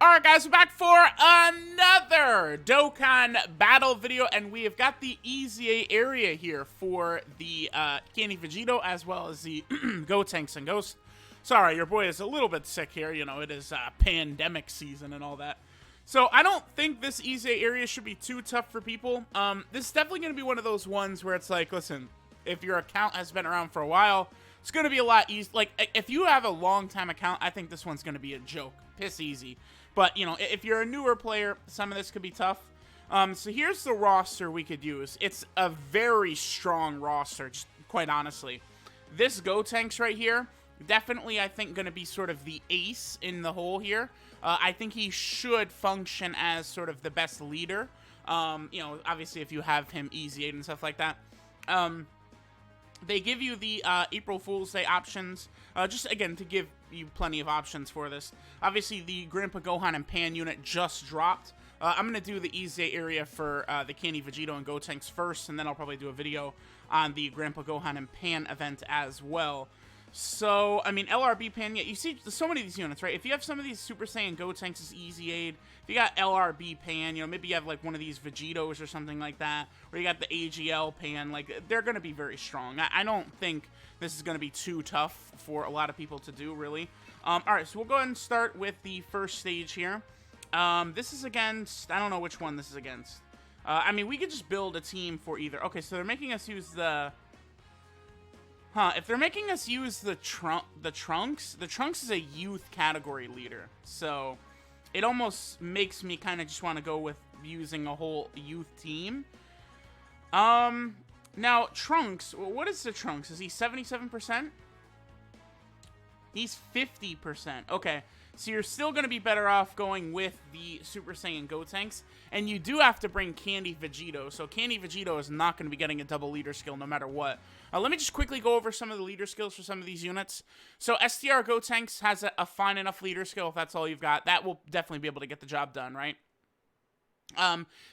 Alright guys, we're back for another Dokkan battle video, and we have got the EZA area here for the Candy VEGITO as well as the Gotenks and Ghost. Sorry, your boy is a little bit sick here, you know, it is pandemic season and all that. So I don't think this EZA area should be too tough for people. This is definitely going to be one of those ones where it's like, listen, if your account has been around for a while, it's going to be a lot easier. Like, if you have a long time account, I think this one's going to be a joke. Piss easy. But, you know, if you're a newer player, some of this could be tough. So here's the roster we could use. It's a very strong roster, just quite honestly. This Gotenks right here, definitely, I think, going to be sort of the ace in the whole here. I think he should function as sort of the best leader. You know, obviously, if you have him easy and stuff like that. They give you the April Fool's Day options, just, again, to give you plenty of options for this. Obviously, the Grandpa Gohan and Pan unit just dropped. I'm going to do the EZA area for the Candy VEGITO and Gotenks first, and then I'll probably do a video on the Grandpa Gohan and Pan event as well. So, I mean, LRB Pan, yeah, you see so many of these units, right? If you have some of these Super Saiyan Gotenks as EZA'd, if you got LRB Pan, you know, maybe you have, like, one of these Vegitos or something like that, or you got the AGL Pan, like, they're going to be very strong. I don't think this is going to be too tough for a lot of people to do, really. Alright, so we'll go ahead and start with the first stage here. This is against, I don't know which one this is against. I mean, we could just build a team for either. Okay, so they're making us use the... if they're making us use the Trunks is a youth category leader. So, it almost makes me kind of just want to go with using a whole youth team. Now, Trunks, what is the Trunks? Is he 77%? He's 50%. Okay, so you're still going to be better off going with the Super Saiyan Gotenks. And you do have to bring Candy VEGITO. So Candy VEGITO is not going to be getting a double leader skill no matter what. Let me just quickly go over some of the leader skills for some of these units. So STR Gotenks has a fine enough leader skill if that's all you've got. That will definitely be able to get the job done, right?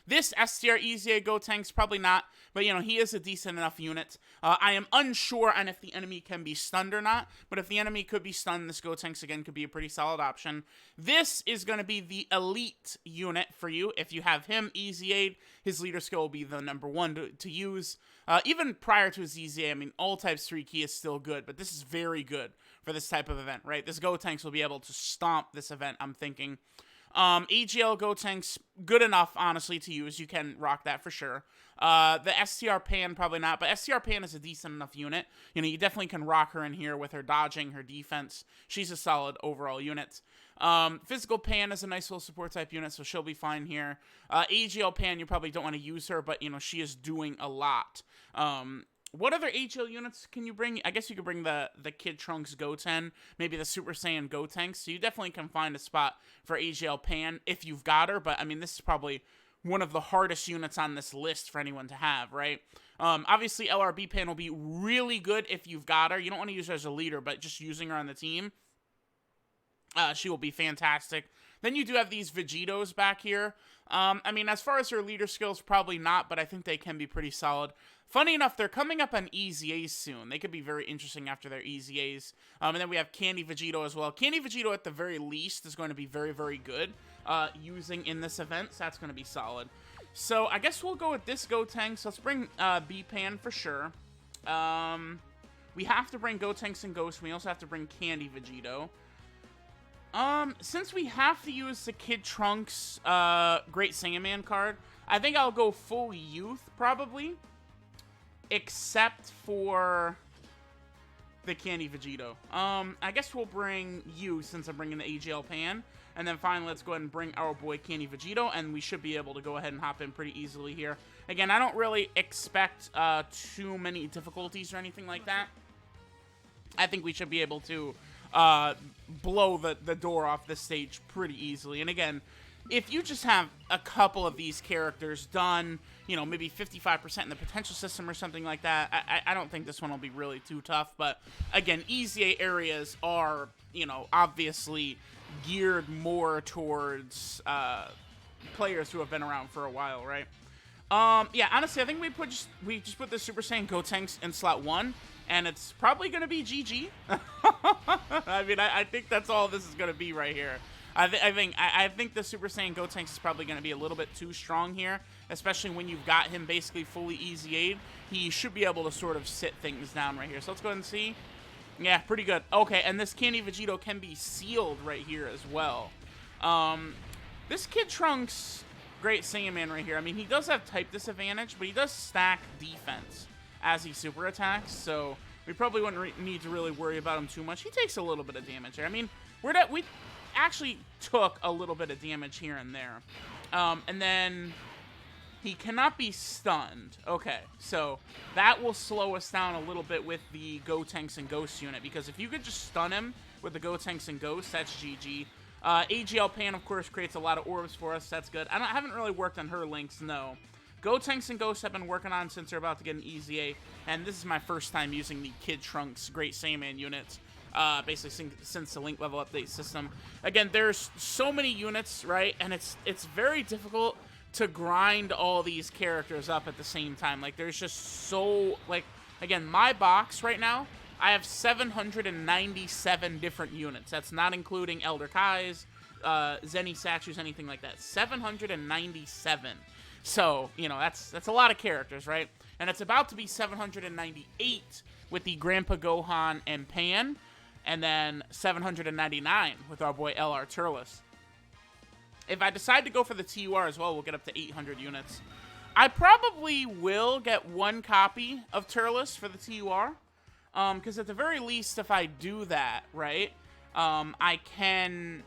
This STR EZA Gotenks, probably not, but, you know, he is a decent enough unit. I am unsure on if the enemy can be stunned or not, but if the enemy could be stunned, this Gotenks, again, could be a pretty solid option. This is going to be the elite unit for you. If you have him EZA'd, his leader skill will be the #1 to use. Even prior to his EZA, I mean, all types 3 key is still good, but this is very good for this type of event, right? This Gotenks will be able to stomp this event, I'm thinking. AGL Gotenks, good enough, honestly, to use. You can rock that for sure. The STR Pan, probably not, but STR Pan is a decent enough unit. You know, you definitely can rock her in here with her dodging, her defense. She's a solid overall unit. Physical Pan is a nice little support type unit, so she'll be fine here. AGL Pan, you probably don't want to use her, but, you know, she is doing a lot. What other HL units can you bring? I guess you could bring the Kid Trunks Goten, maybe the Super Saiyan Gotenks. So you definitely can find a spot for AGL Pan if you've got her. But, I mean, this is probably one of the hardest units on this list for anyone to have, right? Obviously, LRB Pan will be really good if you've got her. You don't want to use her as a leader, but just using her on the team, she will be fantastic. Then you do have these Vegitos back here. I mean, as far as her leader skills, probably not, but I think they can be pretty solid. Funny enough, they're coming up on EZAs soon. They could be very interesting after their EZAs. And then we have Candy VEGITO as well. Candy VEGITO, at the very least, is going to be very, very good using in this event, so that's going to be solid. So I guess we'll go with this Gotenks. Let's bring B-Pan for sure. We have to bring Gotenks and Ghost. We also have to bring Candy VEGITO. Since we have to use the Kid Trunks Great Saiyaman card, I think I'll go full youth, probably. Except for the Candy VEGITO. I guess we'll bring you, since I'm bringing the AGL Pan. And then finally, let's go ahead and bring our boy Candy VEGITO, and we should be able to go ahead and hop in pretty easily here. Again, I don't really expect too many difficulties or anything like that. I think we should be able to blow the door off this stage pretty easily. And again, if you just have a couple of these characters done, you know, maybe 55% in the potential system or something like that, I don't think this one will be really too tough. But again, EZA areas are, you know, obviously geared more towards players who have been around for a while, right? Yeah, honestly, I think we just put the Super Saiyan Gotenks in slot 1, and it's probably going to be GG. I mean, I think that's all this is going to be right here. I think the Super Saiyan Gotenks is probably going to be a little bit too strong here, especially when you've got him basically fully easy aid. He should be able to sort of sit things down right here. So let's go ahead and see. Yeah, pretty good. Okay, and this Candy Vegito can be sealed right here as well. This Kid Trunks Great Saiyaman right here, I mean, he does have type disadvantage, but he does stack defense as he super attacks, so we probably wouldn't need to really worry about him too much. He takes a little bit of damage there. I mean, we actually took a little bit of damage here and there. And then he cannot be stunned. Okay, so that will slow us down a little bit with the Gotenks and Ghost unit, because if you could just stun him with the Gotenks and Ghost, that's GG. AGL Pan, of course, creates a lot of orbs for us. That's good. I haven't really worked on her links, no. Gotenks and Ghosts have been working on since they're about to get an Easy A, and this is my first time using the Kid Trunks Great Saiyaman units, basically since the link level update system. Again, there's so many units, right, and it's very difficult to grind all these characters up at the same time. Like, there's just so, like, again, my box right now, I have 797 different units. That's not including Elder Kai's, Zenny statues, anything like that. 797. So, you know, that's a lot of characters, right? And it's about to be 798 with the Grandpa Gohan and Pan, and then 799 with our boy LR Turles. If I decide to go for the TUR as well, we'll get up to 800 units. I probably will get one copy of Turles for the TUR. Because at the very least, if I do that, right, I can...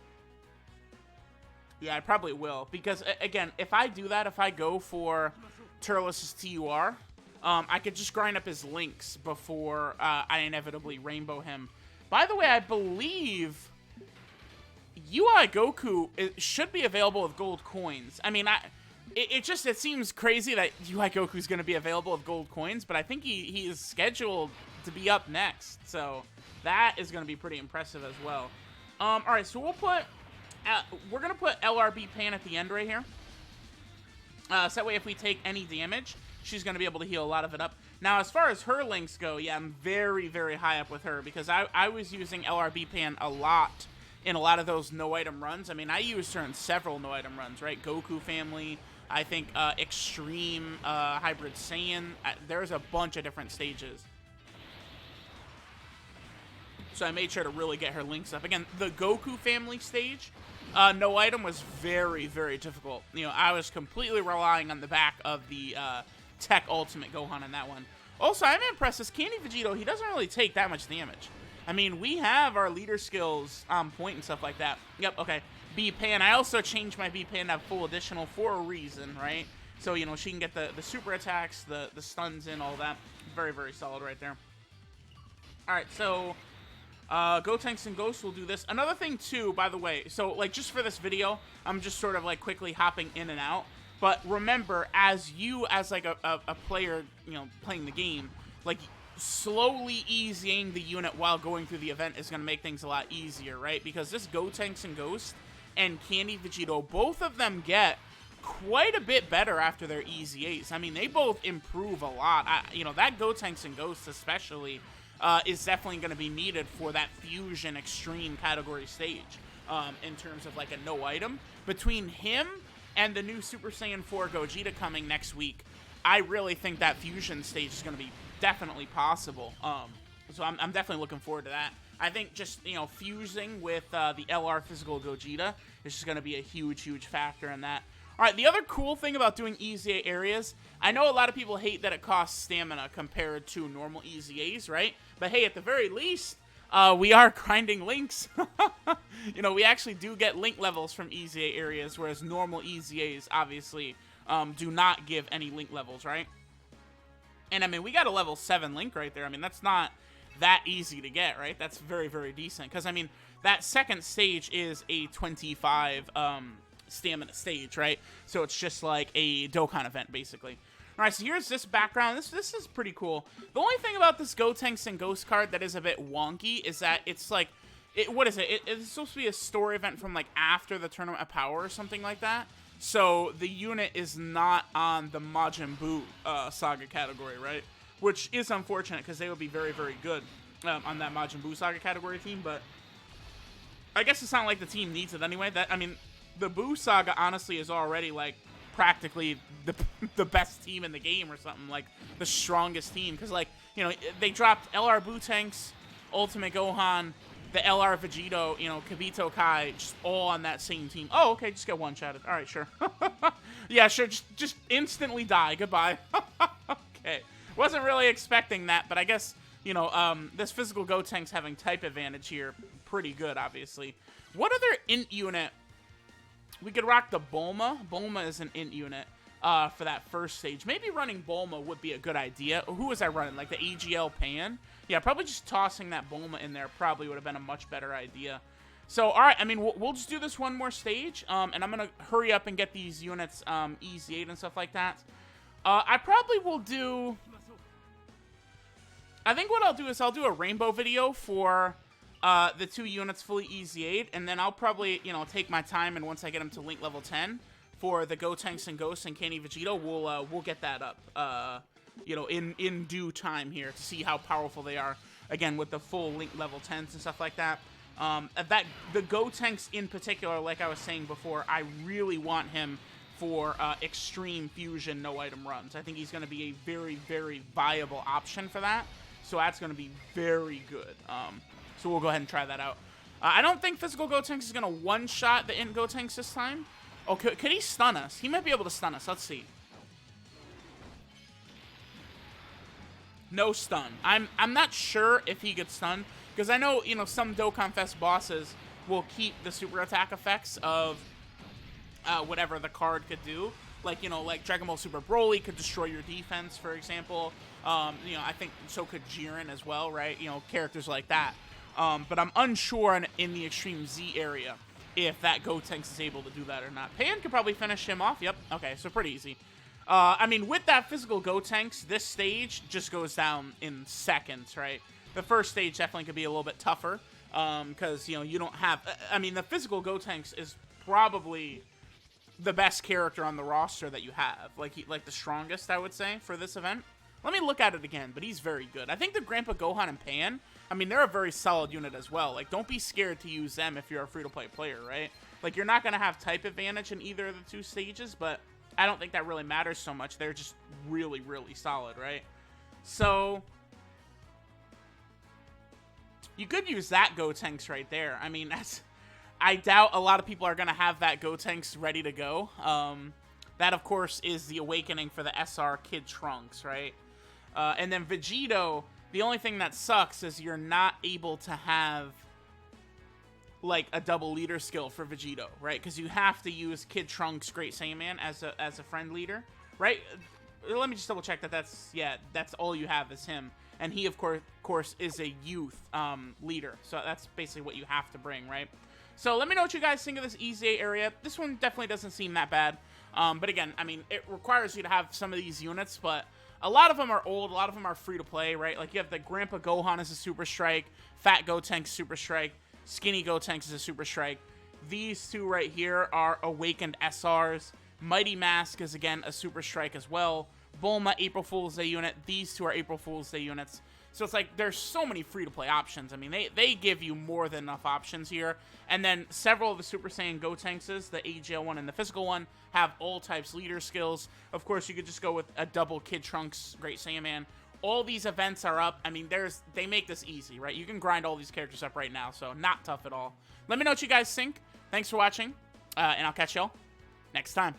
Yeah, I probably will. Because, again, if I do that, if I go for Turles' TUR, I could just grind up his links before I inevitably rainbow him. By the way, I believe UI Goku should be available with gold coins. I mean, it seems crazy that UI Goku's going to be available with gold coins, but I think he is scheduled to be up next, so that is going to be pretty impressive as well. All right, so we're going to put LRB Pan at the end right here. So that way, if we take any damage, she's going to be able to heal a lot of it up. Now, as far as her links go, yeah, I'm very, very high up with her, because I was using LRB Pan a lot in a lot of those no-item runs. I mean, I used her in several no-item runs, right? Goku Family, I think Extreme Hybrid Saiyan. There's a bunch of different stages. So I made sure to really get her links up. Again, the Goku Family stage, no item, was very, very difficult. You know, I was completely relying on the back of the Tech Ultimate Gohan in that one. Also, I'm impressed. This Candy Vegito, he doesn't really take that much damage. I mean, we have our leader skills on point and stuff like that. Yep, okay. B-Pan. I also changed my B-Pan to have full additional for a reason, right? So, you know, she can get the super attacks, the stuns in, all that. Very, very solid right there. All right, so... Gotenks and Ghosts will do this. Another thing, too, by the way, so, like, just for this video, I'm just sort of, like, quickly hopping in and out. But remember, as like, a player, you know, playing the game, like, slowly easing the unit while going through the event is going to make things a lot easier, right? Because this Gotenks and Ghost and Candy Vegito, both of them get quite a bit better after their Easy Ace. I mean, they both improve a lot. You know, that Gotenks and Ghost especially... is definitely going to be needed for that Fusion Extreme category stage in terms of like a no item. Between him and the new Super Saiyan 4 Gogeta coming next week, I really think that Fusion stage is going to be definitely possible. So I'm definitely looking forward to that. I think just, you know, fusing with the LR Physical Gogeta is just going to be a huge, huge factor in that. All right, the other cool thing about doing Easy A areas, I know a lot of people hate that it costs stamina compared to normal Easy A's, right? But hey, at the very least, we are grinding links. You know, we actually do get link levels from Easy A areas, whereas normal Easy A's obviously do not give any link levels, right? And I mean, we got a level 7 link right there. I mean, that's not that easy to get, right? That's very, very decent. Because, I mean, that second stage is a 25... stamina stage, right? So it's just like a Dokkan event, basically. All right, so here's this background. This is pretty cool. The only thing about this Gotenks and Ghost card that is a bit wonky is that it's like, what is it? It's supposed to be a story event from like after the Tournament of Power or something like that. So the unit is not on the Majin Buu Saga category, right? Which is unfortunate because they would be very, very good on that Majin Buu Saga category team, but I guess it's not like the team needs it anyway. I mean, the Boo Saga honestly is already like practically the best team in the game or something, like the strongest team, because like, you know, they dropped LR Gotenks, Ultimate Gohan, the LR Vegito, you know, Kibito Kai, just all on that same team. Oh, okay, just get one-shotted. All right, sure. Yeah, sure, just instantly die. Goodbye. Okay. Wasn't really expecting that, but I guess, you know, this physical Gotenks having type advantage here, pretty good, obviously. What other int unit? We could rock the Bulma. Bulma is an int unit for that first stage. Maybe running Bulma would be a good idea. Who was I running? Like the AGL Pan? Yeah, probably just tossing that Bulma in there probably would have been a much better idea. So, all right, I mean, we'll just do this one more stage, and I'm going to hurry up and get these units Easy 8 and stuff like that. I probably will do... I think what I'll do is I'll do a rainbow video for the 2 units fully Easy 8, and then I'll probably, you know, take my time, and once I get them to Link level 10 for the Gotenks and Ghosts and Candy Vegito, we'll get that up, you know, in due time here to see how powerful they are, again, with the full Link level 10s and stuff like that. The Gotenks in particular, like I was saying before, I really want him for extreme fusion no item runs. I think he's going to be a very, very viable option for that. So that's going to be very good. So we'll go ahead and try that out. I don't think physical Gotenks is going to one-shot the int Gotenks this time. Oh, could he stun us? He might be able to stun us. Let's see. No stun. I'm not sure if he gets stunned, because I know, you know, some Dokkan Fest bosses will keep the super attack effects of whatever the card could do. Like, you know, like Dragon Ball Super Broly could destroy your defense, for example. You know, I think so could Jiren as well, right? You know, characters like that. But I'm unsure in the Extreme Z area if that Gotenks is able to do that or not. Pan could probably finish him off. Yep. Okay, so pretty easy. I mean, with that physical Gotenks, this stage just goes down in seconds, right? The first stage definitely could be a little bit tougher because, you know, you don't have... I mean, the physical Gotenks is probably the best character on the roster that you have. Like the strongest, I would say, for this event. Let me look at it again, but he's very good. I think the Grandpa Gohan and Pan, I mean, they're a very solid unit as well. Like, don't be scared to use them if you're a free-to-play player, right? Like, you're not going to have type advantage in either of the 2 stages, but I don't think that really matters so much. They're just really, really solid, right? So, you could use that Gotenks right there. I mean, I doubt a lot of people are going to have that Gotenks ready to go. That, of course, is the awakening for the SR Kid Trunks, right? And then Vegito, the only thing that sucks is you're not able to have, like, a double leader skill for Vegito, right? Because you have to use Kid Trunks Great Saiyaman as a friend leader, right? Let me just double check that that's all you have is him. And he, of course, is a youth leader. So that's basically what you have to bring, right? So let me know what you guys think of this Easy area. This one definitely doesn't seem that bad. But again, I mean, it requires you to have some of these units, but a lot of them are old. A lot of them are free to play, right? Like you have the Grandpa Gohan as a Super Strike, Fat Gotenks Super Strike, Skinny Gotenks as a Super Strike. These 2 right here are Awakened SRs. Mighty Mask is, again, a Super Strike as well. Bulma, April Fool's Day unit. These 2 are April Fool's Day units. So it's like there's so many free-to-play options. I mean, they give you more than enough options here. And then several of the Super Saiyan Gotenkses, the AGL one and the physical one, have all types leader skills. Of course, you could just go with a double Kid Trunks Great Saiyaman. All these events are up. I mean, they make this easy, right? You can grind all these characters up right now, so not tough at all. Let me know what you guys think. Thanks for watching, and I'll catch y'all next time.